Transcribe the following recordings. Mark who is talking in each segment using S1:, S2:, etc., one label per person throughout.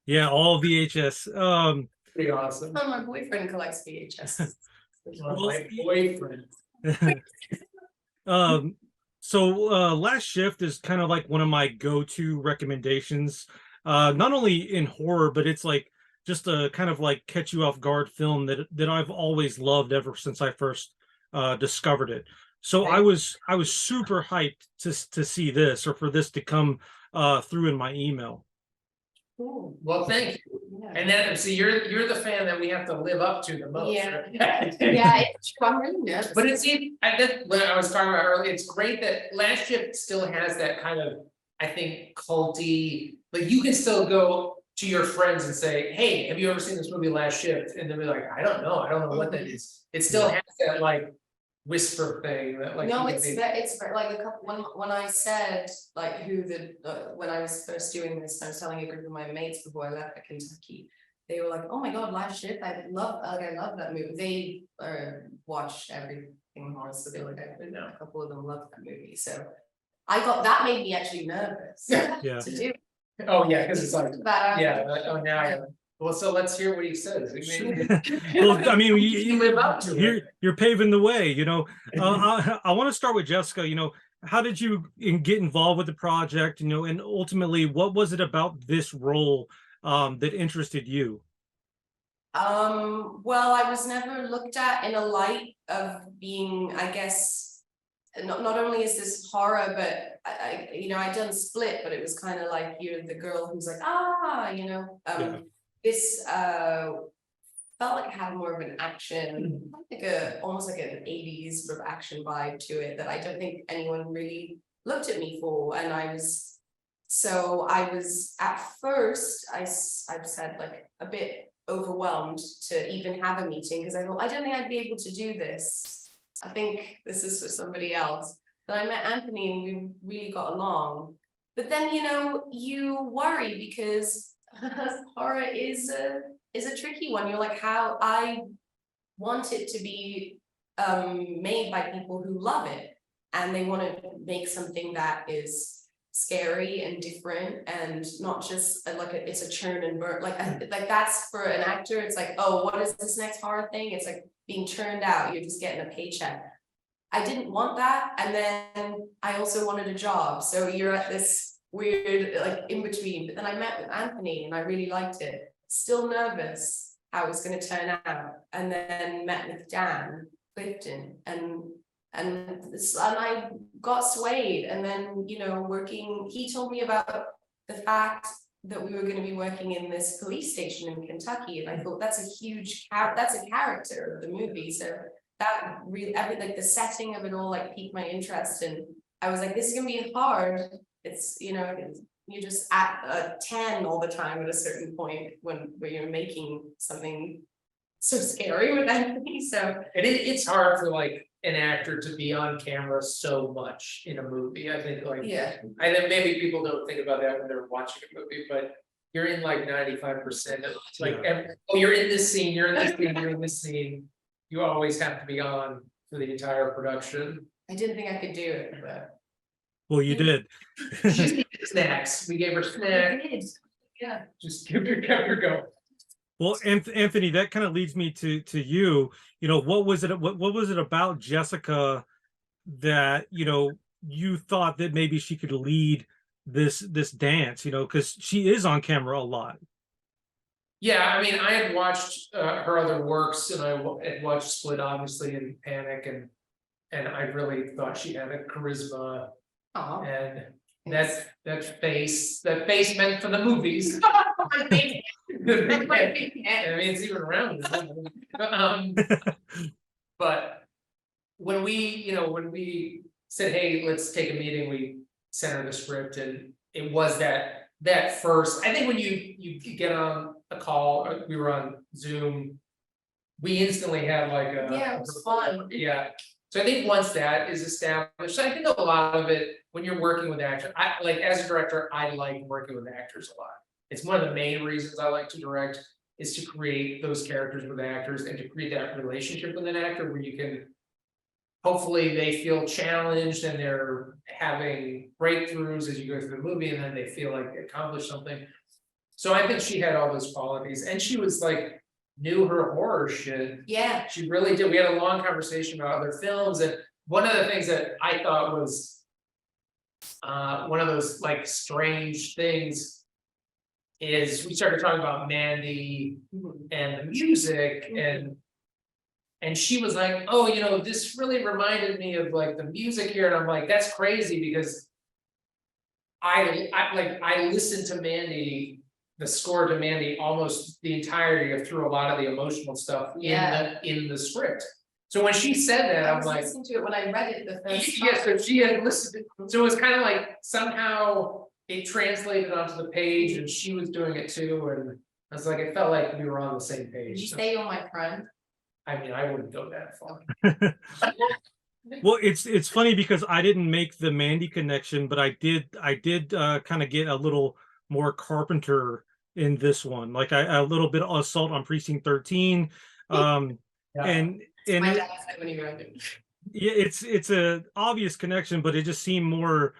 S1: Yeah, all VHS.
S2: Pretty awesome.
S3: Oh, my boyfriend collects VHS.
S2: My boyfriend.
S1: Um, Last Shift is kind of like one of my go-to recommendations. Not only in horror, but it's like just a kind of like catch you off guard film that I've always loved ever since I first discovered it. So I was super hyped to see this, or for this to come through in my email.
S3: Cool.
S2: Well, thank you.
S3: Yeah.
S2: And then, see, you're the fan that we have to live up to the most.
S3: Yeah.
S2: Right?
S3: Yeah, it's true. I'm really nervous.
S2: But it's when I was talking about earlier, it's great that Last Shift still has that kind of, I think, culty, like you can still go to your friends and say, hey, have you ever seen this movie Last Shift? And they'll be like, I don't know what that is. It still has that like whisper thing that like.
S3: No, it's like a couple, when I said like who when I was first doing this, I was telling a group of my mates before I left for Kentucky. They were like, oh my God, Last Shift, I love that movie. They watched everything horror, so they were like, I know a couple of them loved that movie. So that made me actually nervous
S1: Yeah.
S3: to do.
S2: Oh, yeah, because it's like,
S3: But
S2: now. Well, so let's hear what he says.
S1: Well, I mean,
S2: you live up to it.
S1: You're paving the way, you know. I want to start with Jessica. You know, how did you get involved with the project? You know, and ultimately, what was it about this role that interested you?
S3: Well, I was never looked at in a light of being, I guess, not only is this horror, but I done Split, but it was kind of like you're the girl who's like, this felt like it had more of an action, like almost like an 80s sort of action vibe to it that I don't think anyone really looked at me for. And I was at first, I've said, like a bit overwhelmed to even have a meeting, because I thought, I don't think I'd be able to do this. I think this is for somebody else. But I met Anthony and we really got along. But then, you worry because horror is a tricky one. You're like, how I want it to be made by people who love it, and they want to make something that is scary and different, and not just it's a churn and burn. Like that's for an actor. It's like, oh, what is this next horror thing? It's like being churned out. You're just getting a paycheck. I didn't want that, and then I also wanted a job. So you're at this weird like in between. But then I met with Anthony and I really liked it. Still nervous how it was going to turn out, and then met with Dan Clifton and I got swayed. And then he told me about the fact that we were going to be working in this police station in Kentucky, and I thought that's a character of the movie. So that really, like the setting of it all, like piqued my interest, and I was like, this is gonna be hard. It's you're just at a 10 all the time at a certain point where you're making something so scary with Anthony. So
S2: it's hard for like an actor to be on camera so much in a movie. I think I think maybe people don't think about that when they're watching a movie, but you're in like 95% of like you're in this scene, you're in this scene, you're in this scene. You always have to be on for the entire production.
S3: I didn't think I could do it, but
S1: Well, you did.
S2: Snacks. We gave her snacks.
S3: Yeah.
S2: Just kept her going.
S1: Well, Anthony, that kind of leads me to you. You know, what was it about Jessica that you thought that maybe she could lead this dance? Because she is on camera a lot.
S2: Yeah, I mean, I had watched her other works, and I had watched Split, obviously, and Panic, and I really thought she had a charisma.
S3: Aww.
S2: And that face meant for the movies. I mean, it's even around. But when we said, hey, let's take a meeting, we sent her the script, and it was that first. I think when you get on a call, or we were on Zoom, we instantly had like a
S3: it was fun.
S2: Yeah. So I think once that is established, I think a lot of it when you're working with actors, as a director, I like working with actors a lot. It's one of the main reasons I like to direct, is to create those characters with actors and to create that relationship with an actor where you can, hopefully they feel challenged and they're having breakthroughs as you go through the movie, and then they feel like they accomplished something. So I think she had all those qualities, and she was like, knew her horror shit.
S3: Yeah,
S2: She really did. We had a long conversation about other films, and one of the things that I thought was one of those like strange things is we started talking about Mandy and the music, and she was like, oh, you know, this really reminded me of like the music here, and I'm like, that's crazy because I listened to Mandy, the score to Mandy, almost the entirety of through a lot of the emotional stuff in the script. So when she said that,
S3: I
S2: I'm
S3: was
S2: like,
S3: listening to it when I read it the first time.
S2: yeah, so she had listened, so it was kind of like somehow it translated onto the page and she was doing it too, and I was like, it felt like we were on the same
S3: Did you
S2: page.
S3: say you're my friend?
S2: I mean, I wouldn't go that far.
S1: Well, it's funny because I didn't make the Mandy connection, but I did kind of get a little more Carpenter in this one, like a little bit of Assault on Precinct 13,
S2: Yeah.
S1: and
S3: My
S1: it,
S3: dad said when you read it.
S1: yeah, it's a obvious connection, but it just seemed more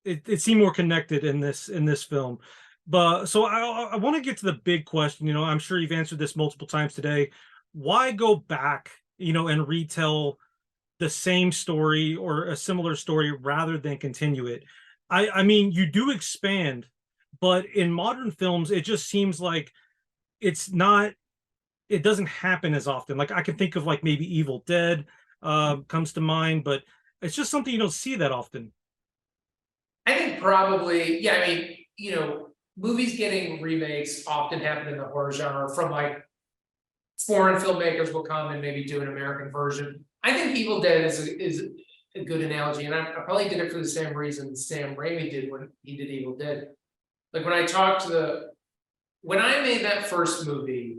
S1: it seemed more connected in this film. But so I want to get to the big question. You know, I'm sure you've answered this multiple times today. Why go back, you know, and retell the same story or a similar story rather than continue it? I mean, you do expand, but in modern films, it just seems like it's not, it doesn't happen as often. Like I can think of like maybe Evil Dead comes to mind, but it's just something you don't see that often.
S2: I think probably, yeah, I mean, you know, movies getting remakes often happen in the horror genre from like foreign filmmakers will come and maybe do an American version. I think Evil Dead is a good analogy, and I probably did it for the same reason Sam Raimi did when he did Evil Dead. Like when I talked to when I made that first movie,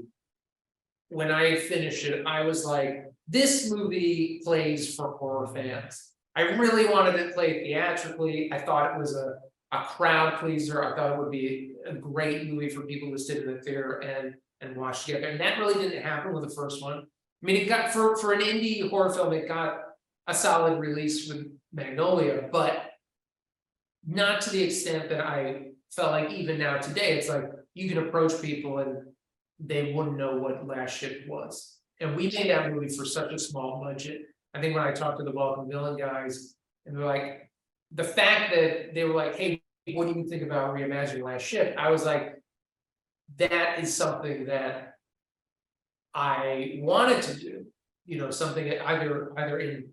S2: when I finished it, I was like, this movie plays for horror fans. I really wanted it played theatrically. I thought it was a crowd pleaser. I thought it would be a great movie for people to sit in the theater and watch together. And that really didn't happen with the first one. I mean, it got for an indie horror film, it got a solid release with Magnolia, but not to the extent that I felt like even now today, it's like you can approach people and they wouldn't know what Last Ship was. And we made that movie for such a small budget. I think when I talked to the Welcome Villain guys, and they're like, the fact that they were like, hey, what do you think about reimagining Last Ship? I was like, that is something that I wanted to do. You know, something either in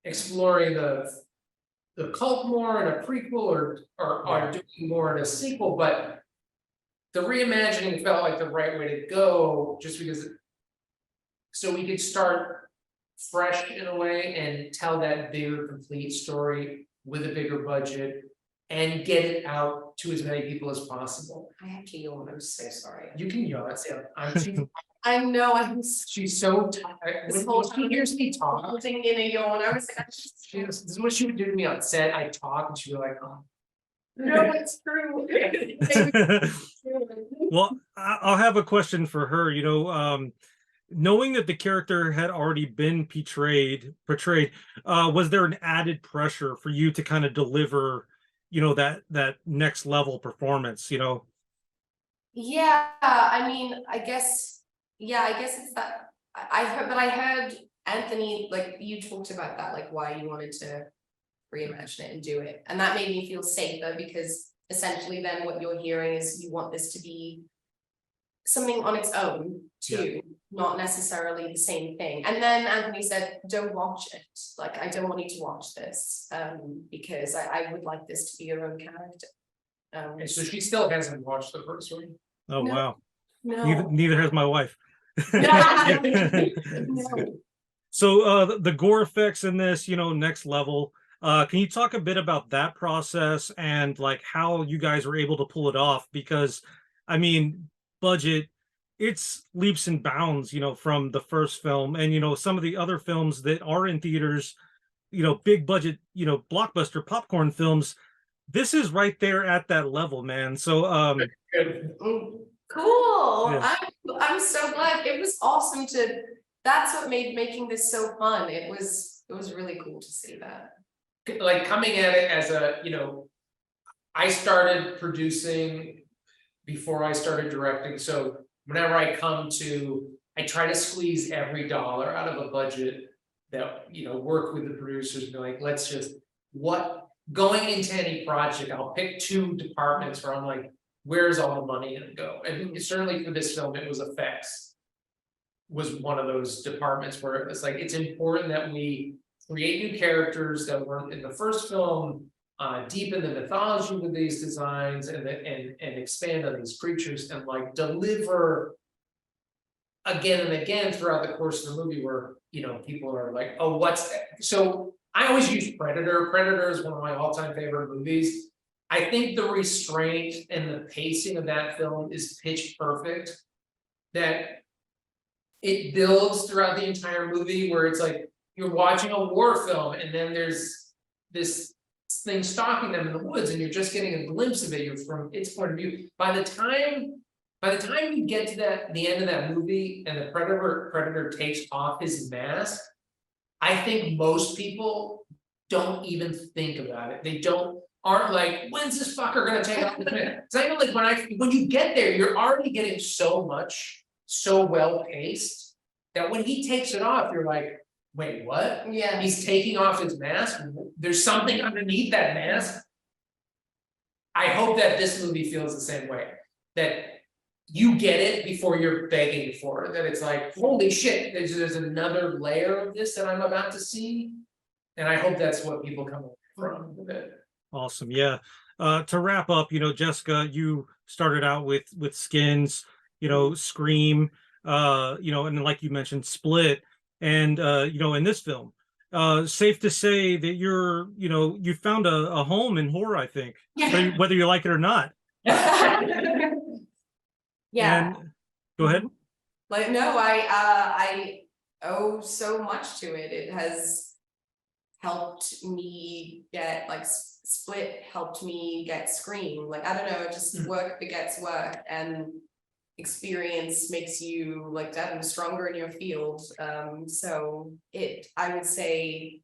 S2: exploring the cult more in a prequel or doing more in a sequel, but the reimagining felt like the right way to go just because so we could start fresh in a way and tell that bigger complete story with a bigger budget and get it out to as many people as possible.
S3: I have to yawn, I'm so sorry.
S2: You can yawn.
S3: I know,
S2: She's so tired.
S3: This
S2: When
S3: whole
S2: she
S3: time
S2: hears me talk,
S3: holding in a yawn, I was like,
S2: this is what she would do to me on set. I talk and she'd be like, oh.
S3: no, it's true.
S1: Well, I'll have a question for her. You know, knowing that the character had already been portrayed, was there an added pressure for you to kind of deliver, you know, that next level performance? You know.
S3: Yeah, I mean, I guess it's that I heard Anthony, like you talked about that, like why you wanted to reimagine it and do it, and that made me feel safer because essentially then what you're hearing is you want this to be something on its own too, not necessarily the same thing. And then Anthony said, don't watch it, like I don't want you to watch this because I would like this to be your own character.
S2: And so she still hasn't watched the first one.
S1: Oh
S3: No.
S1: wow.
S3: No.
S1: Neither has my wife.
S3: No.
S1: So the gore effects in this, you know, next level. Can you talk a bit about that process and like how you guys were able to pull it off? Because I mean, budget, it's leaps and bounds, you know, from the first film, and you know, some of the other films that are in theaters, you know, big budget, you know, blockbuster popcorn films. This is right there at that level, man. So
S3: Cool.
S1: Yeah.
S3: I'm so glad. It was awesome that's what made making this so fun. It was really cool to see that.
S2: Like coming at it as a, you know, I started producing before I started directing. So whenever I try to squeeze every dollar out of a budget that, work with the producers, and be like, let's just, going into any project, I'll pick 2 departments where I'm like, where's all the money gonna go? And certainly for this film, it was effects. Was one of those departments where it was like, it's important that we create new characters that weren't in the first film, deepen the mythology with these designs, and expand on these creatures, and like deliver again and again throughout the course of the movie, where people are like, oh, what's that? So I always use Predator. Predator is one of my all-time favorite movies. I think the restraint and the pacing of that film is pitch perfect. That it builds throughout the entire movie, where it's like you're watching a war film, and then there's this thing stalking them in the woods, and you're just getting a glimpse of it. You're from its point of view. By the time you get to the end of that movie, and the predator takes off his mask, I think most people don't even think about it. They aren't like, when's this fucker gonna take off his mask? It's not even like when you get there, you're already getting so much, so well paced, that when he takes it off, you're like, wait, what?
S3: Yeah.
S2: He's taking off his mask. There's something underneath that mask. I hope that this movie feels the same way. That you get it before you're begging for it. That it's like, holy shit, there's another layer of this that I'm about to see. And I hope that's what people come away from with it.
S1: Awesome. Yeah. To wrap up, Jessica, you started out with Skins, Scream, and like you mentioned, Split, and in this film. Safe to say that you found a home in horror, I think, whether you like it or not.
S3: Yeah.
S1: And, go ahead.
S3: Like, no, I owe so much to it. It has helped me get Split, helped me get Scream. Like, I don't know, just work begets work, and experience makes you that stronger in your field. So I would say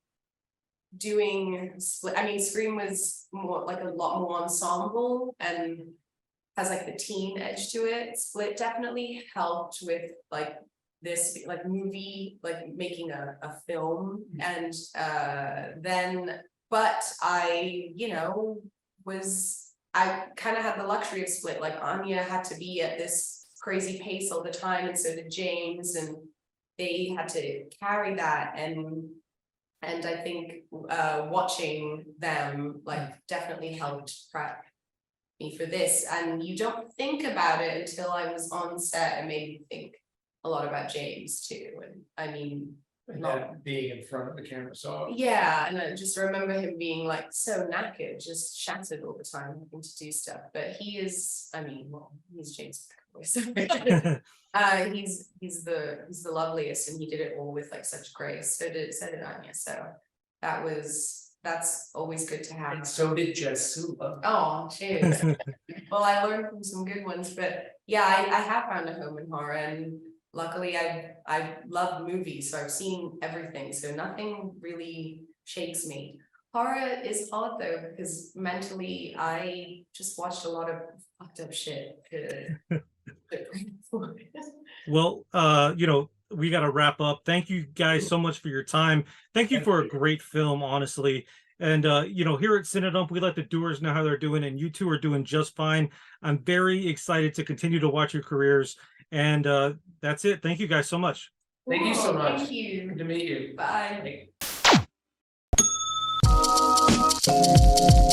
S3: doing Split, I mean, Scream was more a lot more ensemble and has the teen edge to it. Split definitely helped with this movie, making a film. And then, but I kind of had the luxury of Split. Anya had to be at this crazy pace all the time, and so did James, and they had to carry that. And I think watching them definitely helped prep me for this. And you don't think about it until I was on set, and made me think a lot about James too. And I mean,
S2: that being in front of the camera, so
S3: yeah, and I just remember him being so knackered, just shattered all the time, having to do stuff. But he is, I mean, well, he's James McKinley, so he's the loveliest, and he did it all with such grace. So did Anya. So that's always good to have.
S2: and so did Sula.
S3: Oh, cheers. Well, I learned from some good ones, but yeah, I have found a home in horror, and luckily I love movies, so I've seen everything, so nothing really shakes me. Horror is hard though, because mentally I just watched a lot of fucked up shit.
S1: Well, we got to wrap up. Thank you guys so much for your time. Thank you for a great film, honestly. And here at CineDump, we let the doers know how they're doing, and you two are doing just fine. I'm very excited to continue to watch your careers. And that's it. Thank you guys so much.
S2: Thank you so much.
S3: Thank you.
S2: Good to meet you.
S3: Bye.
S2: Thank you.